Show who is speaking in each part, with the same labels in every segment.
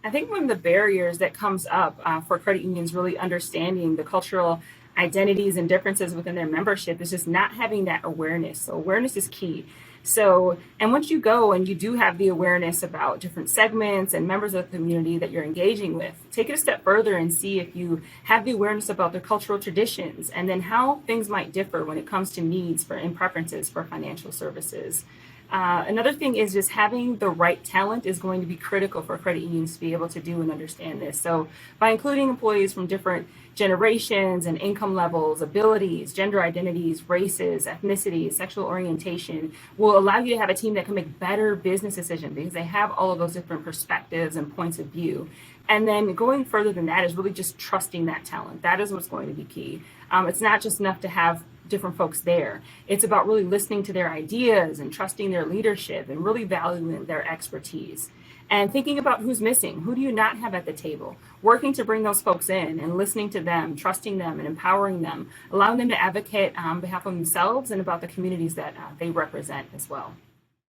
Speaker 1: I think one of the barriers that comes up for credit unions really understanding the cultural identities and differences within their membership is just not having that awareness. So awareness is key. So, and once you go and you do have the awareness about different segments and members of the community that you're engaging with, take it a step further and see if you have the awareness about their cultural traditions and then how things might differ when it comes to needs for and preferences for financial services. Another thing is just having the right talent is going to be critical for credit unions to be able to do and understand this. So by including employees from different generations and income levels, abilities, gender identities, races, ethnicities, sexual orientation will allow you to have a team that can make better business decisions because they have all of those different perspectives and points of view. And then going further than that is really just trusting that talent. That is what's going to be key. It's not just enough to have different folks there. It's about really listening to their ideas and trusting their leadership and really valuing their expertise. And thinking about who's missing, who do you not have at the table, working to bring those folks in and listening to them, trusting them and empowering them, allowing them to advocate on behalf of themselves and about the communities that they represent as well.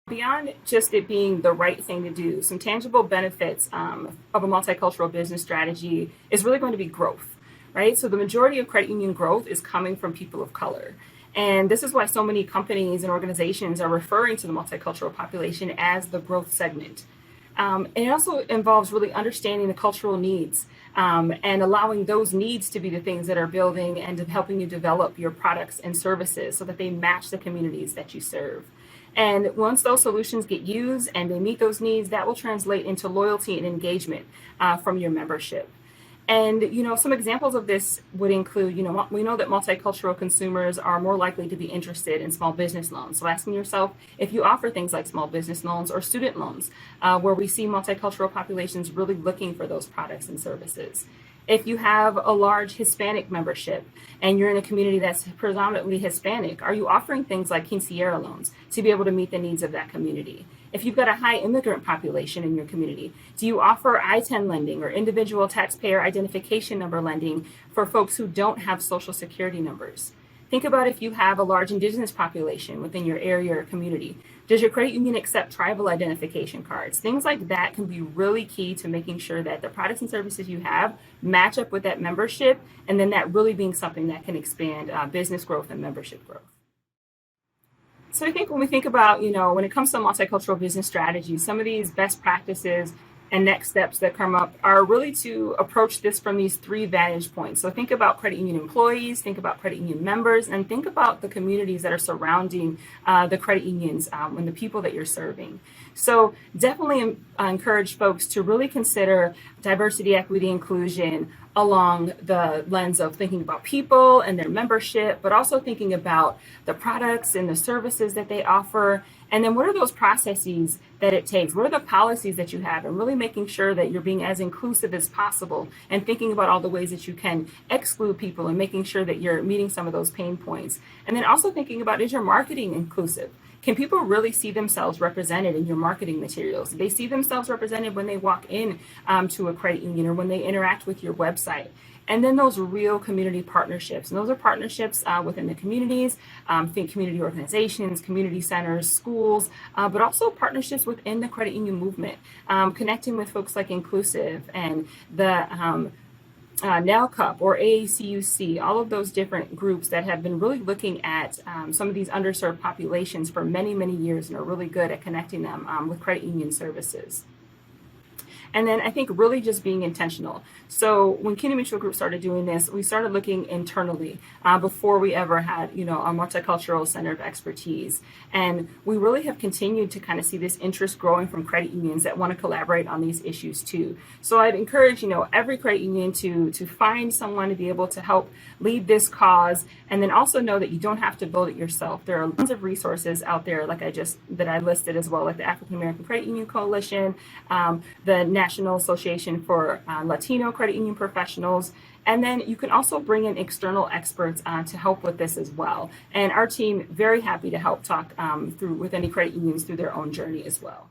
Speaker 1: Beyond just it being the right thing to do, some tangible benefits of a multicultural business strategy is really going to be growth, right? So the majority of credit union growth is coming from people of color. And this is why so many companies and organizations are referring to the multicultural population as the growth segment. And it also involves really understanding the cultural needs and allowing those needs to be the things that are building and helping you develop your products and services so that they match the communities that you serve. And once those solutions get used and they meet those needs, that will translate into loyalty and engagement from your membership. And, some examples of this would include, we know that multicultural consumers are more likely to be interested in small business loans. So asking yourself if you offer things like small business loans or student loans, where we see multicultural populations really looking for those products and services. If you have a large Hispanic membership and you're in a community that's predominantly Hispanic, are you offering things like quinceañera loans to be able to meet the needs of that community? If you've got a high immigrant population in your community, do you offer I-10 lending or individual taxpayer identification number lending for folks who don't have social security numbers? Think about if you have a large indigenous population within your area or community. Does your credit union accept tribal identification cards? Things like that can be really key to making sure that the products and services you have match up with that membership, and then that really being something that can expand business growth and membership growth. So I think when we think about, when it comes to multicultural business strategy, some of these best practices and next steps that come up are really to approach this from these three vantage points. So think about credit union employees, think about credit union members, and think about the communities that are surrounding the credit unions and the people that you're serving. So definitely encourage folks to really consider diversity, equity, inclusion along the lens of thinking about people and their membership, but also thinking about the products and the services that they offer. And then what are those processes that it takes? What are the policies that you have? And really making sure that you're being as inclusive as possible and thinking about all the ways that you can exclude people and making sure that you're meeting some of those pain points. And then also thinking about, is your marketing inclusive? Can people really see themselves represented in your marketing materials? Do they see themselves represented when they walk in to a credit union or when they interact with your website? And then those real community partnerships. And those are partnerships within the communities, think community organizations, community centers, schools, but also partnerships within the credit union movement, connecting with folks like Inclusive and the NALCUP or AACUC, all of those different groups that have been really looking at some of these underserved populations for many, many years and are really good at connecting them with credit union services. And then I think really just being intentional. So when CUNA Mutual Group started doing this, we started looking internally before we ever had, a multicultural center of expertise. And we really have continued to kind of see this interest growing from credit unions that want to collaborate on these issues too. So I'd encourage, every credit union to find someone to be able to help lead this cause. And then also know that you don't have to build it yourself. There are tons of resources out there, that I listed as well, like the African American Credit Union Coalition, the National Association for Latino Credit Union Professionals. And then you can also bring in external experts to help with this as well. And our team, very happy to help talk through with any credit unions through their own journey as well.